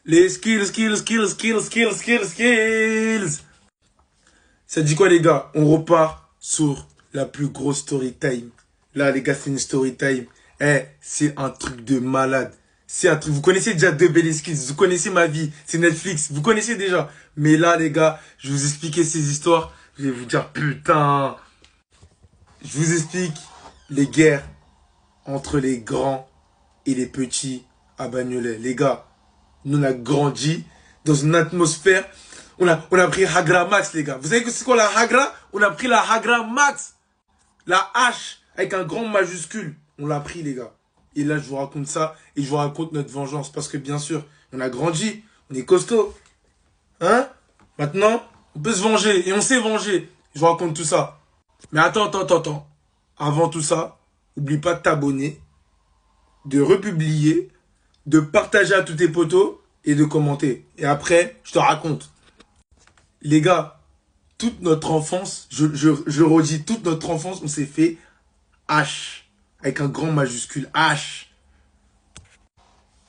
Les skills. Ça dit quoi les gars? On repart sur la plus grosse story time. Là les gars c'est une story time. C'est un truc de malade. C'est un truc. Vous connaissez déjà De Belles Skills. Vous connaissez ma vie. C'est Netflix. Vous connaissez déjà. Mais là les gars, je vais vous expliquer ces histoires. Je vais vous dire putain. Je vous explique les guerres entre les grands et les petits à Bagnolet. Les gars, nous on a grandi dans une atmosphère. On a pris Hagra Max, les gars. Vous savez que c'est quoi la Hagra? On a pris la Hagra Max. La H avec un grand majuscule. On l'a pris, les gars. Et là, je vous raconte ça et je vous raconte notre vengeance. Parce que bien sûr, on a grandi. On est costaud. Hein? Maintenant, on peut se venger. Et on s'est vengé. Je vous raconte tout ça. Mais attends. Avant tout ça, n'oublie pas de t'abonner, de republier, de partager à tous tes potos et de commenter. Et après, je te raconte. Les gars, toute notre enfance, je redis, toute notre enfance, on s'est fait H. Avec un grand majuscule. H.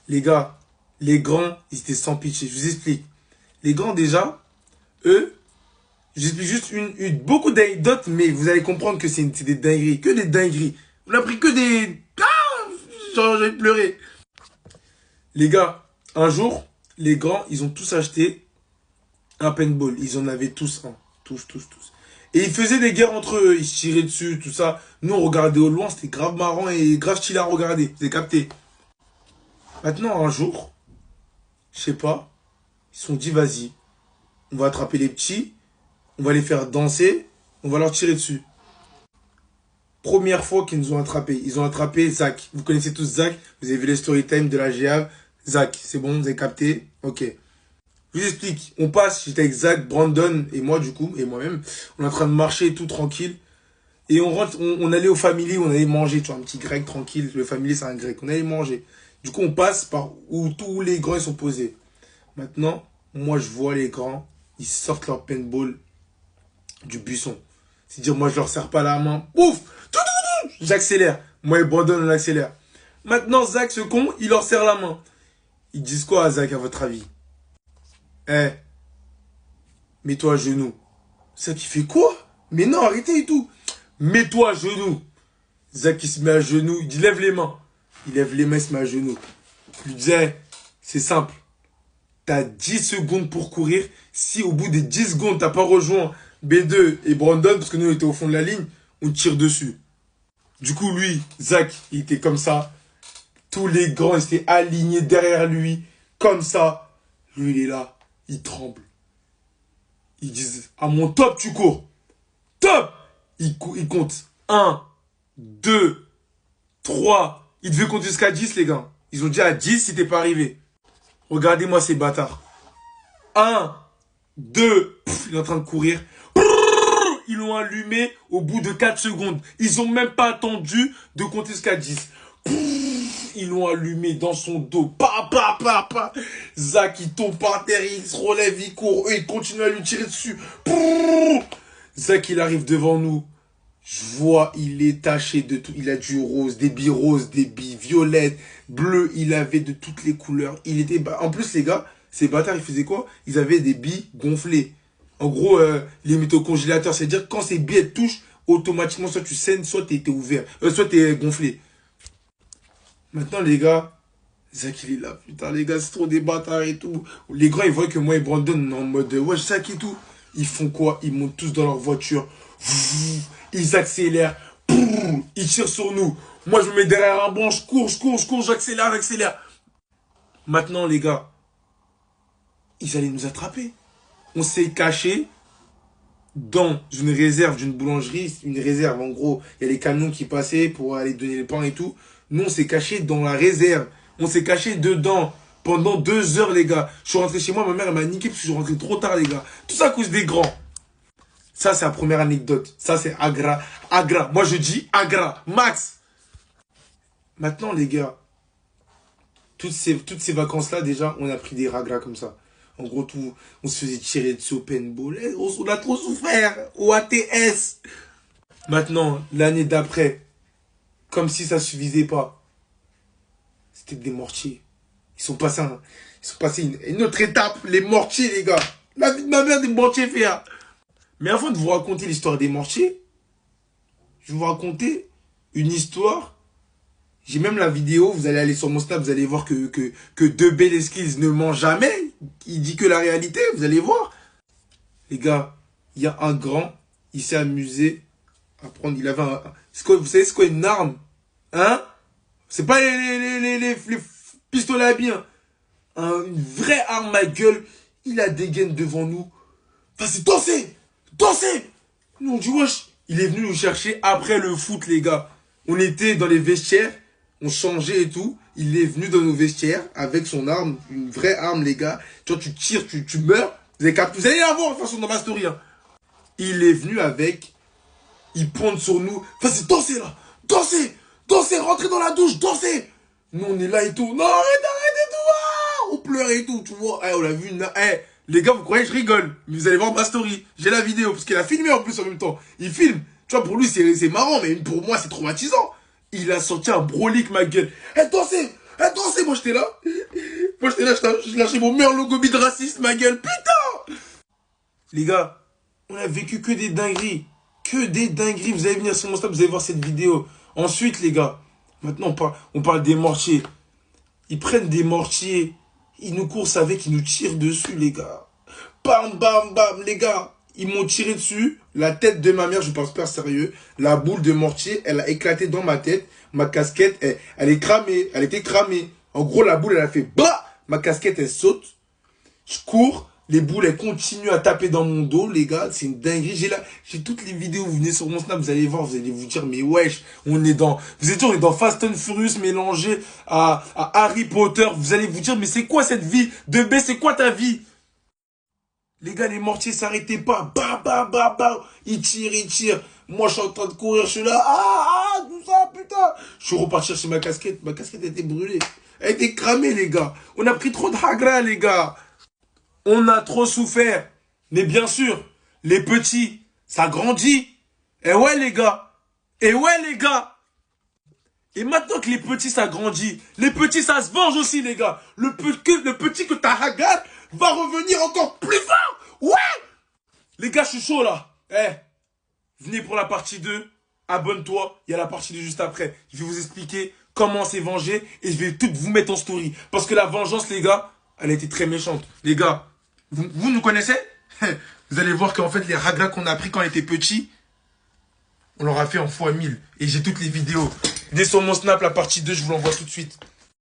Les gars, les grands, ils étaient sans pitié. Je vous explique. Les grands, déjà, eux, je vous explique juste beaucoup d'anecdotes, mais vous allez comprendre que c'est des dingueries. Que des dingueries. On a pris que des... Ah, j'ai pleuré. Les gars, un jour, les grands, ils ont tous acheté un paintball. Ils en avaient tous un. Tous. Et ils faisaient des guerres entre eux. Ils se tiraient dessus, tout ça. Nous, on regardait au loin. C'était grave marrant et grave stylé à regarder. Vous avez capté. Maintenant, un jour, je sais pas, ils se sont dit, vas-y, on va attraper les petits. On va les faire danser. On va leur tirer dessus. Première fois qu'ils nous ont attrapés. Ils ont attrapé Zach. Vous connaissez tous Zach. Vous avez vu les story time de la GAV. Zach, c'est bon, vous avez capté. Ok. Je vous explique. On passe, j'étais avec Zach, Brandon et moi du coup, et moi-même. On est en train de marcher tout tranquille. Et on rentre, on allait au Family, on allait manger, tu vois, un petit grec tranquille. Le Family, c'est un grec. On allait manger. Du coup, on passe par où tous les grands ils sont posés. Maintenant, moi je vois les grands, ils sortent leur paintball du buisson. C'est-à-dire, moi je leur serre pas la main. Pouf! J'accélère. Moi et Brandon, on accélère. Maintenant, Zach, ce con, il leur serre la main. Ils disent quoi à Zach, à votre avis? Mets-toi à genoux. Zach, il fait quoi? Mais non, arrêtez et tout. Mets-toi à genoux. Zach, il se met à genoux. Il dit, lève les mains. Il lève les mains, il se met à genoux. Je lui disais, c'est simple. T'as 10 secondes pour courir. Si au bout des 10 secondes, t'as pas rejoint B2 et Brandon, parce que nous, on était au fond de la ligne, on tire dessus. Du coup, lui, Zach, il était comme ça. Tous les grands, ils étaient alignés derrière lui. Comme ça. Lui, il est là. Il tremble. Ils disent, à mon top, tu cours. Top! Il compte. 1, 2, 3. Ils devaient compter jusqu'à 10, les gars. Ils ont dit à 10 si t'es pas arrivé. Regardez-moi ces bâtards. 1, 2. Il est en train de courir. Ils l'ont allumé au bout de 4 secondes. Ils ont même pas attendu de compter jusqu'à 10. Ils l'ont allumé dans son dos. Pa. Zach, il tombe par terre, il se relève, il court. Eux, ils continuent à lui tirer dessus. Zach, il arrive devant nous. Je vois, il est taché de tout. Il a du rose, des billes violettes, bleues. Il avait de toutes les couleurs. Il était... En plus, les gars, ces bâtards, ils faisaient quoi? Ils avaient des billes gonflées. En gros, les mettent au congélateur. C'est-à-dire, quand ces billes touchent, automatiquement, soit tu saignes, soit t'es ouvert. Soit t'es gonflé. Maintenant, les gars, Zach, il est là. Putain, les gars, c'est trop des bâtards et tout. Les grands, ils voient que moi et Brandon, on est en mode, ouais, Zach et tout. Ils font quoi? Ils montent tous dans leur voiture. Ils accélèrent. Ils tirent sur nous. Moi, je me mets derrière un banc. Je cours, j'accélère. Maintenant, les gars, ils allaient nous attraper. On s'est caché dans une réserve d'une boulangerie. Une réserve, en gros, il y a les camions qui passaient pour aller donner le pain et tout. Nous, on s'est caché dans la réserve. On s'est caché dedans pendant 2 heures, les gars. Je suis rentré chez moi, ma mère, elle m'a niqué parce que je suis rentré trop tard, les gars. Tout ça à cause des grands. Ça, c'est la première anecdote. Ça, c'est Agra. Moi, je dis Agra. Max. Maintenant, les gars, toutes ces vacances-là, déjà, on a pris des ragras comme ça. En gros, on se faisait tirer dessus au paintball. On a trop souffert. Au ATS. Maintenant, l'année d'après, comme si ça suffisait pas, c'était des mortiers. Ils sont passés Ils sont passés une autre étape, les mortiers, les gars. La vie de ma mère des mortiers, frère. Mais avant de vous raconter l'histoire des mortiers, je vais vous raconter une histoire. J'ai même la vidéo, vous allez aller sur mon Snap, vous allez voir que De Belleskills ne ment jamais. Il dit que la réalité, vous allez voir. Les gars, il y a un grand, il s'est amusé à prendre, il avait un... Vous savez c'est quoi une arme? Hein? C'est pas les pistolets à billes. Une vraie arme à gueule. Il a dégaine devant nous. Vas-y, dansez! Dansez! Nous on dit wesh. Il est venu nous chercher après le foot, les gars. On était dans les vestiaires. On changeait et tout. Il est venu dans nos vestiaires avec son arme. Une vraie arme, les gars. Tu vois, tu tires, tu meurs. Vous allez la voir de toute façon dans ma story. Hein. Il est venu avec. Il pointe sur nous. Vas-y, dansez là! Dansez! Dansez! Rentrez dans la douche! Dansez! Nous, on est là et tout. Non, arrête et tout! Ah, on pleure et tout, tu vois. On l'a vu. Les gars, vous croyez que je rigole? Mais vous allez voir ma story. J'ai la vidéo, parce qu'il a filmé en plus en même temps. Il filme. Tu vois, pour lui, c'est marrant, mais pour moi, c'est traumatisant. Il a sorti un brolic, ma gueule. Dansez! Dansez! Moi, j'étais là. Je lâchais mon meilleur logo bide raciste, ma gueule. Putain! Les gars, on a vécu que des dingueries. Que des dingueries. Vous allez venir sur mon stop, vous allez voir cette vidéo. Ensuite, les gars, maintenant, on parle des mortiers. Ils prennent des mortiers. Ils nous coursent avec, ils nous tirent dessus, les gars. Bam, bam, bam, les gars. Ils m'ont tiré dessus. La tête de ma mère, je pense pas sérieux. La boule de mortier, elle a éclaté dans ma tête. Ma casquette, elle est cramée. Elle était cramée. En gros, la boule, elle a fait bah. Ma casquette, elle saute. Je cours. Les boules, elles continuent à taper dans mon dos, les gars. C'est une dinguerie. J'ai toutes les vidéos. Vous venez sur mon Snap, vous allez voir, vous allez vous dire, mais wesh, on est dans Fast and Furious mélangé à Harry Potter. Vous allez vous dire, mais c'est quoi cette vie? De B, c'est quoi ta vie? Les gars, les mortiers s'arrêtaient pas. Bah, bah, bah, bah. Ils tirent. Moi, je suis en train de courir, je suis là. Tout ça, putain. Je suis reparti chercher ma casquette. Ma casquette était brûlée. Elle était cramée, les gars. On a pris trop de hagra, les gars. On a trop souffert. Mais bien sûr, les petits, ça grandit. Et ouais, les gars. Et maintenant que les petits, ça grandit, les petits, ça se venge aussi, les gars. Le petit que t'as hagar va revenir encore plus fort. Ouais. Les gars, je suis chaud, là. Venez pour la partie 2. Abonne-toi. Il y a la partie 2 juste après. Je vais vous expliquer comment on s'est vengé. Et je vais tout vous mettre en story. Parce que la vengeance, les gars, elle a été très méchante. Les gars, vous nous connaissez? Vous allez voir qu'en fait, les ragras qu'on a appris quand on était petits, on leur a fait en x1000. Et j'ai toutes les vidéos. Venez sur mon Snap, la partie 2, je vous l'envoie tout de suite.